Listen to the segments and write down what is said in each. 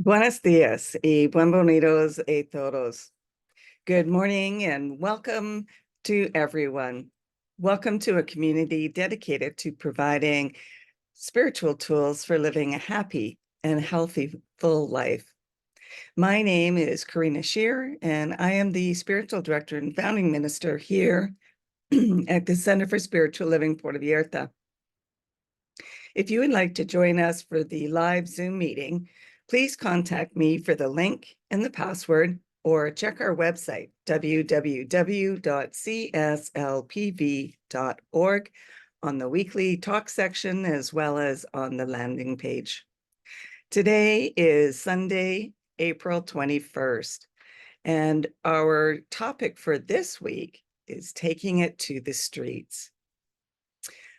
Buenos días y bienvenidos a todos. Good morning and welcome to everyone. Welcome to a community dedicated to providing spiritual tools for living a happy and healthy, full life. My name is Karina Shear, and I am the Spiritual Director and Founding Minister here at the Center for Spiritual Living Puerto Vallarta. If you would like to join us for the live Zoom meeting, please contact me for the link and the password, or check our website, www.cslpv.org, on the weekly talk section, as well as on the landing page. Today is Sunday, April 21st, and our topic for this week is taking it to the streets.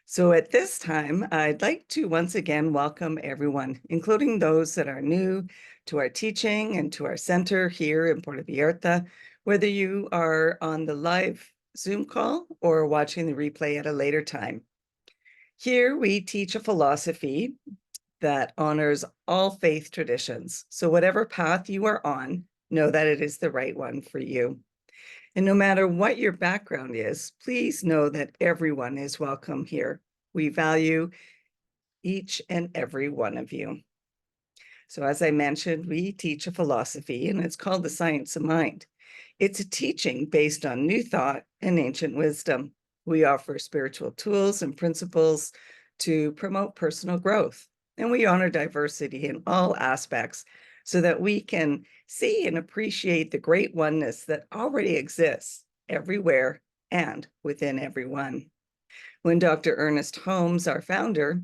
So at this time, I'd like to once again welcome everyone, including those that are new to our teaching and to our center here in Puerto Vallarta, whether you are on the live Zoom call or watching the replay at a later time. Here we teach a philosophy that honors all faith traditions. So whatever path you are on, know that it is the right one for you. And no matter what your background is, please know that everyone is welcome here. We value each and every one of you. So as I mentioned, we teach a philosophy, and it's called the science of mind. It's a teaching based on new thought and ancient wisdom. We offer spiritual tools and principles to promote personal growth, and we honor diversity in all aspects so that we can see and appreciate the great oneness that already exists everywhere and within everyone. When Dr. Ernest Holmes, our founder,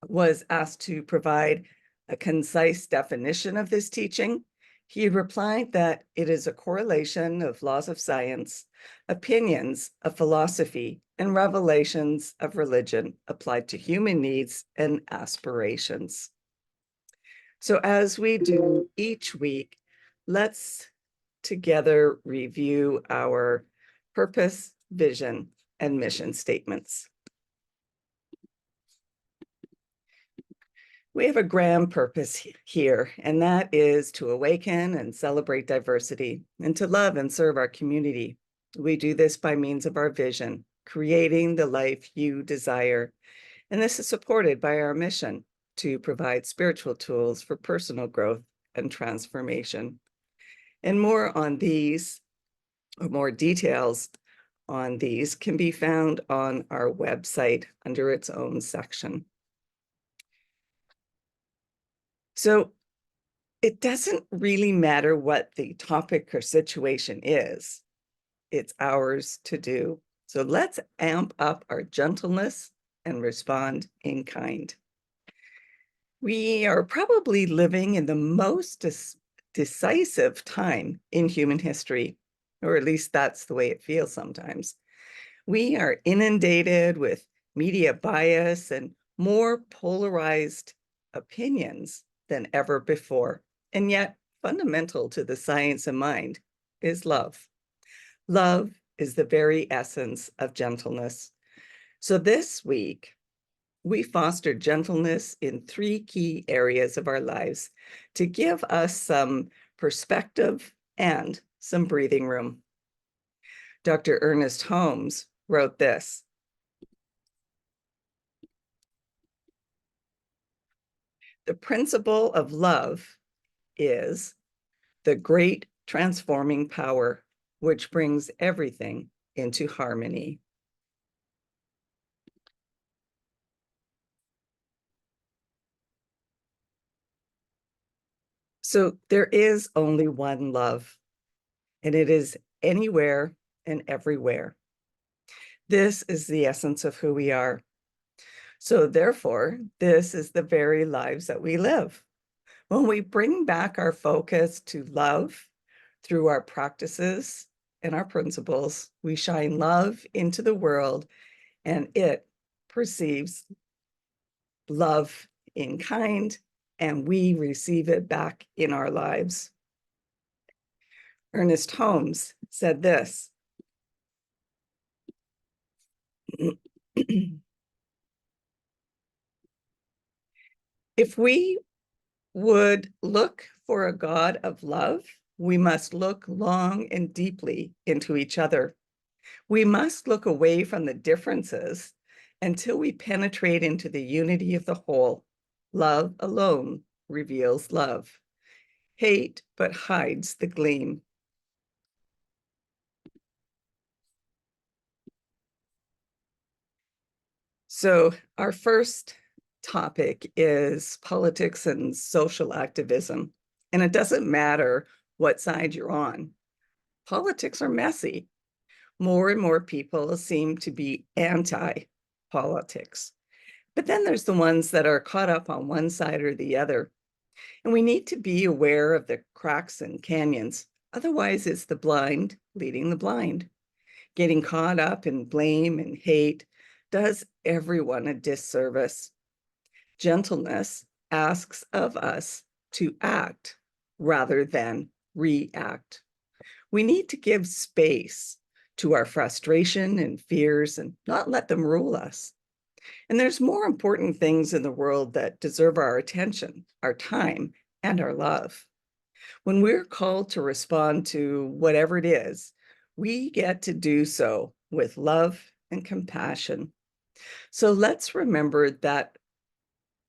was asked to provide a concise definition of this teaching, he replied that it is a correlation of laws of science, opinions of philosophy, and revelations of religion applied to human needs and aspirations. So as we do each week, let's together review our purpose, vision, and mission statements. We have a grand purpose here, and that is to awaken and celebrate diversity and to love and serve our community. We do this by means of our vision, creating the life you desire. And this is supported by our mission to provide spiritual tools for personal growth and transformation. And more on these, or more details on these, can be found on our website under its own section. So it doesn't really matter what the topic or situation is. It's ours to do. So let's amp up our gentleness and respond in kind. We are probably living in the most decisive time in human history, or at least that's the way it feels sometimes. We are inundated with media bias and more polarized opinions than ever before. And yet, fundamental to the science of mind is love. Love is the very essence of gentleness. So this week, we foster gentleness in 3 key areas of our lives to give us some perspective and some breathing room. Dr. Ernest Holmes wrote this: "The principle of love is the great transforming power which brings everything into harmony." So there is only one love, and it is anywhere and everywhere. This is the essence of who we are. So therefore, this is the very lives that we live. When we bring back our focus to love through our practices and our principles, we shine love into the world, and it perceives love in kind, and we receive it back in our lives. Ernest Holmes said this: "If we would look for a God of love, we must look long and deeply into each other. We must look away from the differences until we penetrate into the unity of the whole. Love alone reveals love. Hate but hides the gleam. So our first topic is politics and social activism. And it doesn't matter what side you're on. Politics are messy. More and more people seem to be anti-politics. But then there's the ones that are caught up on one side or the other. And we need to be aware of the cracks and canyons. Otherwise, it's the blind leading the blind. Getting caught up in blame and hate does everyone a disservice. Gentleness asks of us to act rather than react. We need to give space to our frustration and fears and not let them rule us. And there's more important things in the world that deserve our attention, our time, and our love. When we're called to respond to whatever it is, we get to do so with love and compassion. So let's remember that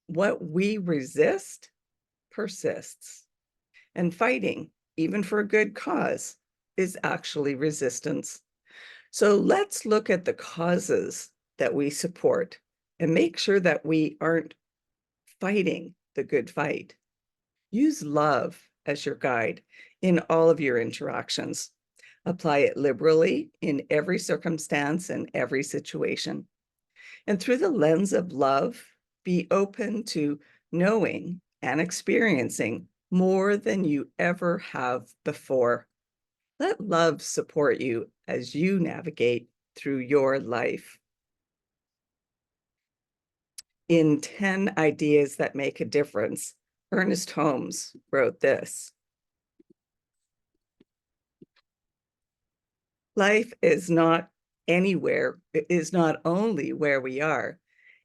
what we resist persists. And fighting, even for a good cause, is actually resistance. So let's look at the causes that we support and make sure that we aren't fighting the good fight. Use love as your guide in all of your interactions. Apply it liberally in every circumstance and every situation. And through the lens of love, be open to knowing and experiencing more than you ever have before. Let love support you as you navigate through your life. In 10 Ideas That Make a Difference, Ernest Holmes wrote this: life is not anywhere, it is not only where we are,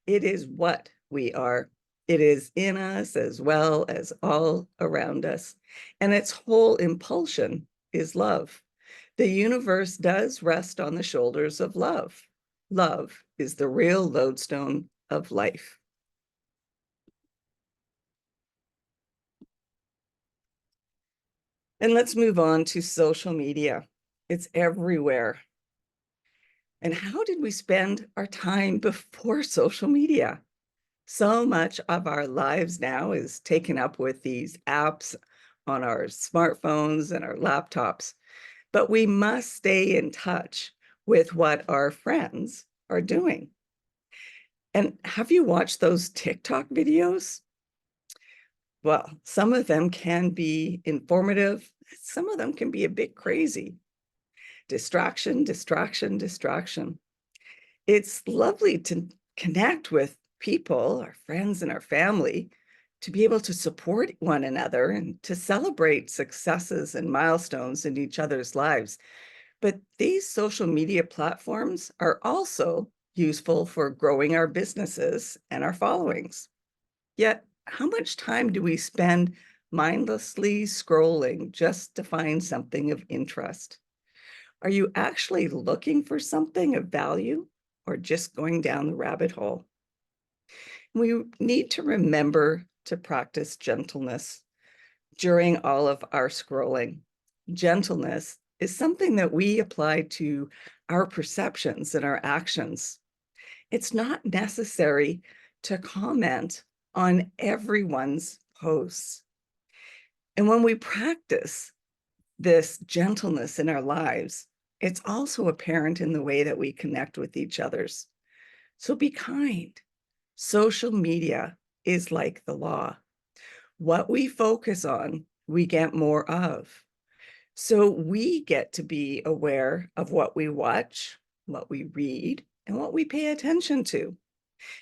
it is what we are. It is in us as well as all around us. And its whole impulsion is love. The universe does rest on the shoulders of love. Love is the real lodestone of life. And let's move on to social media. It's everywhere. And how did we spend our time before social media? So much of our lives now is taken up with these apps on our smartphones and our laptops, but we must stay in touch with what our friends are doing. And have you watched those TikTok videos? Well, some of them can be informative. Some of them can be a bit crazy. Distraction, distraction, distraction. It's lovely to connect with people, our friends and our family, to be able to support one another and to celebrate successes and milestones in each other's lives. But these social media platforms are also useful for growing our businesses and our followings. Yet, how much time do we spend mindlessly scrolling just to find something of interest? Are you actually looking for something of value or just going down the rabbit hole? We need to remember to practice gentleness during all of our scrolling. Gentleness is something that we apply to our perceptions and our actions. It's not necessary to comment on everyone's posts. And when we practice this gentleness in our lives, it's also apparent in the way that we connect with each others. So be kind. Social media is like the law. What we focus on, we get more of. So we get to be aware of what we watch, what we read, and what we pay attention to.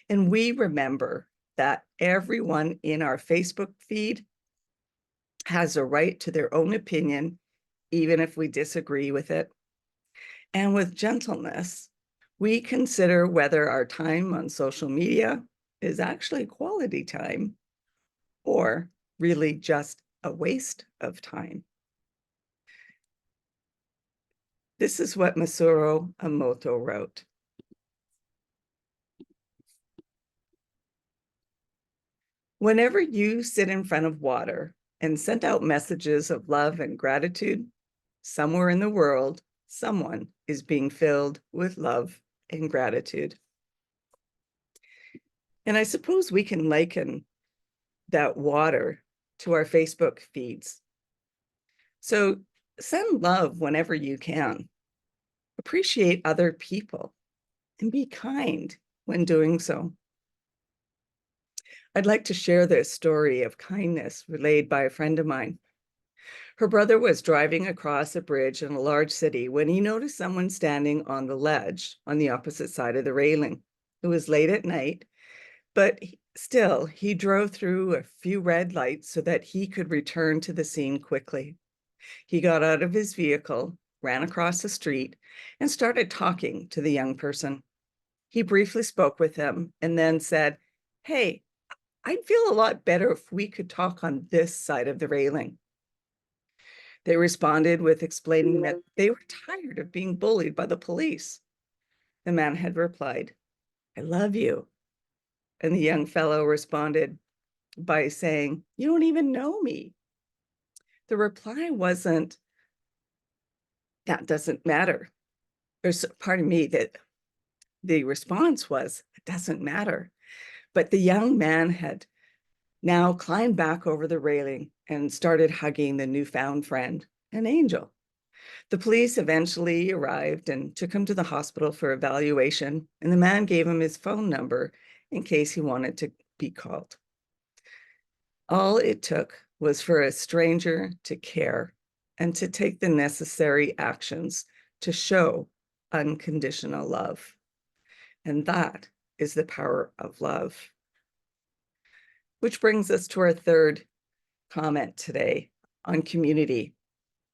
And we remember that everyone in our Facebook feed has a right to their own opinion, even if we disagree with it. And with gentleness, we consider whether our time on social media is actually quality time or really just a waste of time. This is what Masaru Emoto wrote. Whenever you sit in front of water and send out messages of love and gratitude, somewhere in the world, someone is being filled with love and gratitude. And I suppose we can liken that water to our Facebook feeds. So send love whenever you can. Appreciate other people and be kind when doing so. I'd like to share this story of kindness relayed by a friend of mine. Her brother was driving across a bridge in a large city when he noticed someone standing on the ledge on the opposite side of the railing. It was late at night, but still, he drove through a few red lights so that he could return to the scene quickly. He got out of his vehicle, ran across the street, and started talking to the young person. He briefly spoke with him and then said, "Hey, I'd feel a lot better if we could talk on this side of the railing." They responded with explaining that they were tired of being bullied by the police. The man had replied, "I love you." And the young fellow responded by saying, "You don't even know me." The reply wasn't, "That doesn't matter." Pardon me, that the response was, "It doesn't matter." But the young man had now climbed back over the railing and started hugging the newfound friend, an angel. The police eventually arrived and took him to the hospital for evaluation, and the man gave him his phone number in case he wanted to be called. All it took was for a stranger to care and to take the necessary actions to show unconditional love. And that is the power of love. Which brings us to our third comment today on community.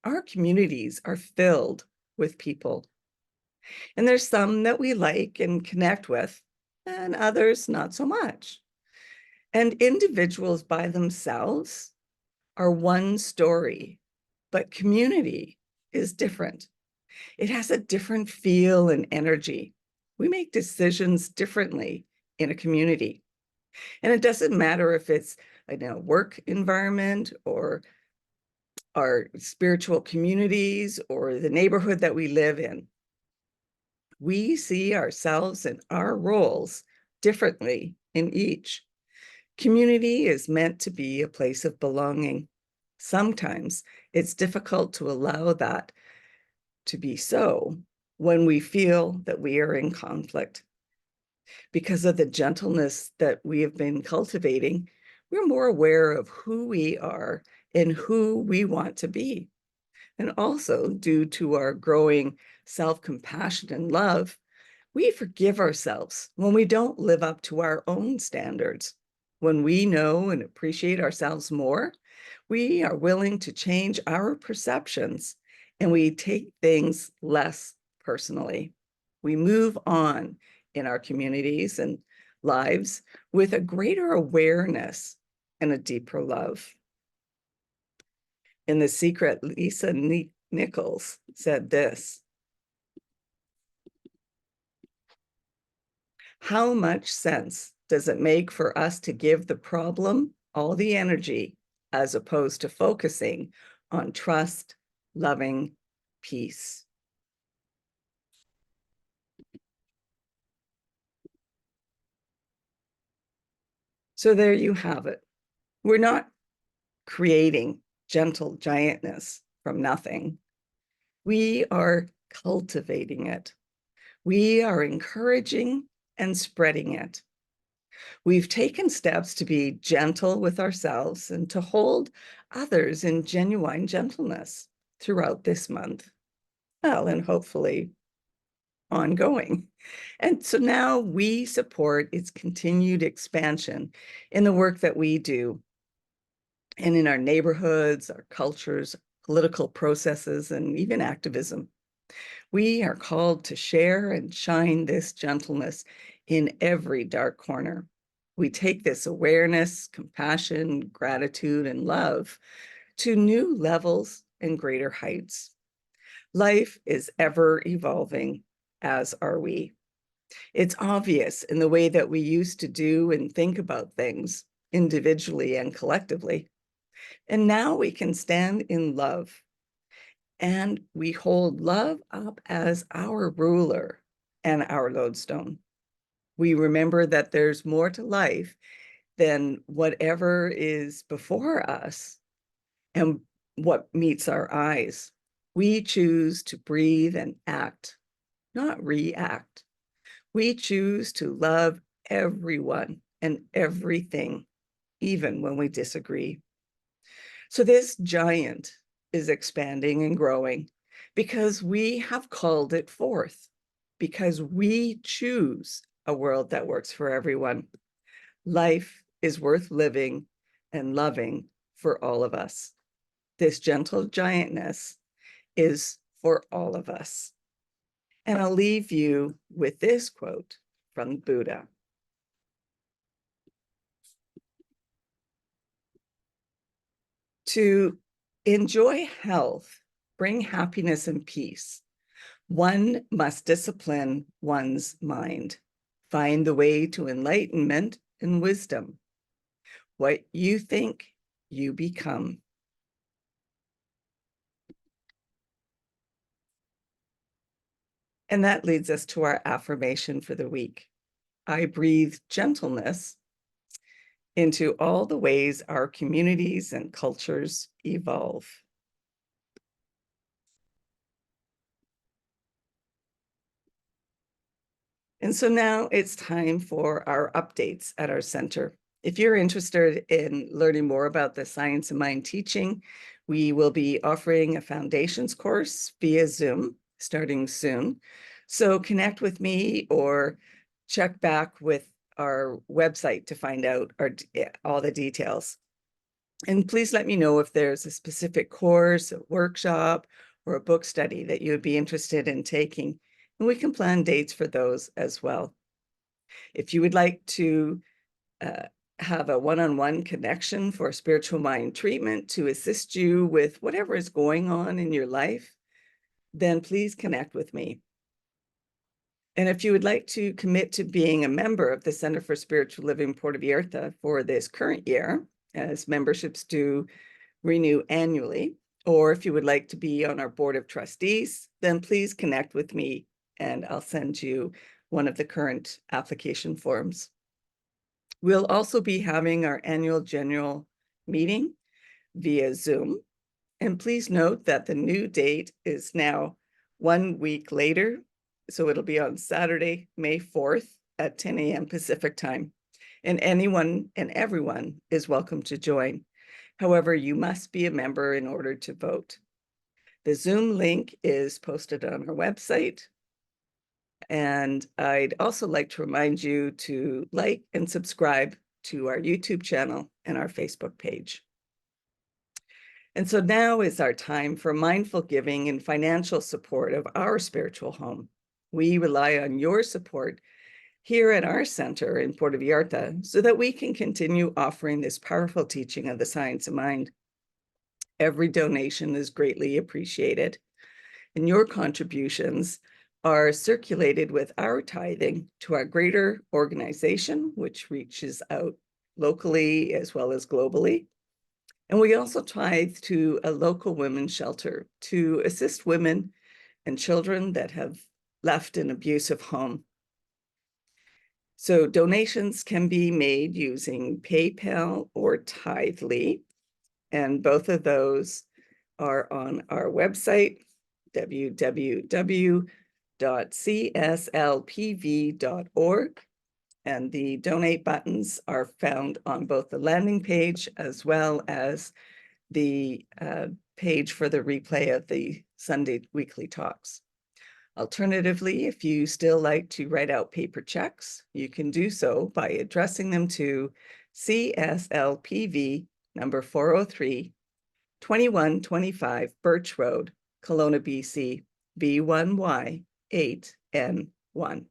Our communities are filled with people. And there's some that we like and connect with, and others not so much. And individuals by themselves are one story, but community is different. It has a different feel and energy. We make decisions differently in a community. And it doesn't matter if it's a work environment or our spiritual communities or the neighborhood that we live in. We see ourselves and our roles differently in each. Community is meant to be a place of belonging. Sometimes it's difficult to allow that to be so when we feel that we are in conflict. Because of the gentleness that we have been cultivating, we're more aware of who we are and who we want to be. And also, due to our growing self-compassion and love, we forgive ourselves when we don't live up to our own standards. When we know and appreciate ourselves more, we are willing to change our perceptions and we take things less personally. We move on in our communities and lives with a greater awareness and a deeper love. In The Secret, Lisa Nichols said this: "How much sense does it make for us to give the problem all the energy as opposed to focusing on trust, loving peace?" So there you have it. We're not creating gentle giantness from nothing. We are cultivating it. We are encouraging and spreading it. We've taken steps to be gentle with ourselves and to hold others in genuine gentleness throughout this month. Well, and hopefully ongoing. And so now we support its continued expansion in the work that we do and in our neighborhoods, our cultures, political processes, and even activism. We are called to share and shine this gentleness in every dark corner. We take this awareness, compassion, gratitude, and love to new levels and greater heights. Life is ever evolving, as are we. It's obvious in the way that we used to do and think about things individually and collectively. And now we can stand in love, and we hold love up as our ruler and our lodestone. We remember that there's more to life than whatever is before us and what meets our eyes. We choose to breathe and act, not react. We choose to love everyone and everything, even when we disagree. So this giant is expanding and growing because we have called it forth, because we choose a world that works for everyone. Life is worth living and loving for all of us. This gentle giantness is for all of us. And I'll leave you with this quote from Buddha. To enjoy health, bring happiness and peace, one must discipline one's mind, find the way to enlightenment and wisdom. What you think, you become. And that leads us to our affirmation for the week. I breathe gentleness into all the ways our communities and cultures evolve. And so now it's time for our updates at our center. If you're interested in learning more about the Science of Mind teaching, we will be offering a foundations course via Zoom starting soon. So connect with me or check back with our website to find out all the details. And please let me know if there's a specific course, a workshop, or a book study that you would be interested in taking. And we can plan dates for those as well. If you would like to have a one-on-one connection for spiritual mind treatment to assist you with whatever is going on in your life, then please connect with me. And if you would like to commit to being a member of the Center for Spiritual Living Puerto Vallarta for this current year, as memberships do renew annually, or if you would like to be on our board of trustees, then please connect with me and I'll send you one of the current application forms. We'll also be having our annual general meeting via Zoom. And please note that the new date is now 1 week later. So it'll be on Saturday, May 4th at 10 a.m. Pacific time. And anyone and everyone is welcome to join. However, you must be a member in order to vote. The Zoom link is posted on our website. And I'd also like to remind you to like and subscribe to our YouTube channel and our Facebook page. And so now is our time for mindful giving and financial support of our spiritual home. We rely on your support here at our center in Puerto Vallarta so that we can continue offering this powerful teaching of the science of mind. Every donation is greatly appreciated, and your contributions are circulated with our tithing to our greater organization, which reaches out locally as well as globally. And we also tithe to a local women's shelter to assist women and children that have left an abusive home. So donations can be made using PayPal or Tithely, and both of those are on our website, www.cslpv.org. And the donate buttons are found on both the landing page as well as the page for the replay of the Sunday weekly talks. Alternatively, if you still like to write out paper checks, you can do so by addressing them to CSLPV number 403, 2125 Birch Road, Kelowna, BC, B1Y8N1.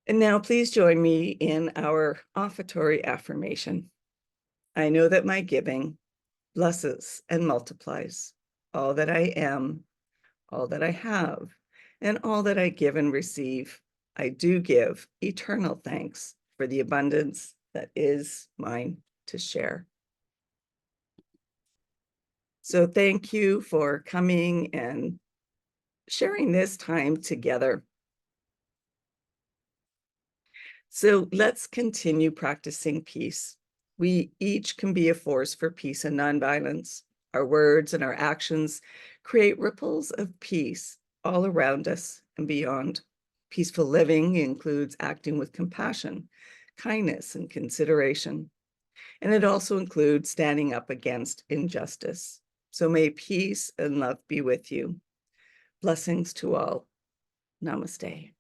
And now please join me in our offertory affirmation. I know that my giving blesses and multiplies all that I am, all that I have, and all that I give and receive. I do give eternal thanks for the abundance that is mine to share. So thank you for coming and sharing this time together. So let's continue practicing peace. We each can be a force for peace and nonviolence. Our words and our actions create ripples of peace all around us and beyond. Peaceful living includes acting with compassion, kindness, and consideration. And it also includes standing up against injustice. So may peace and love be with you. Blessings to all. Namaste.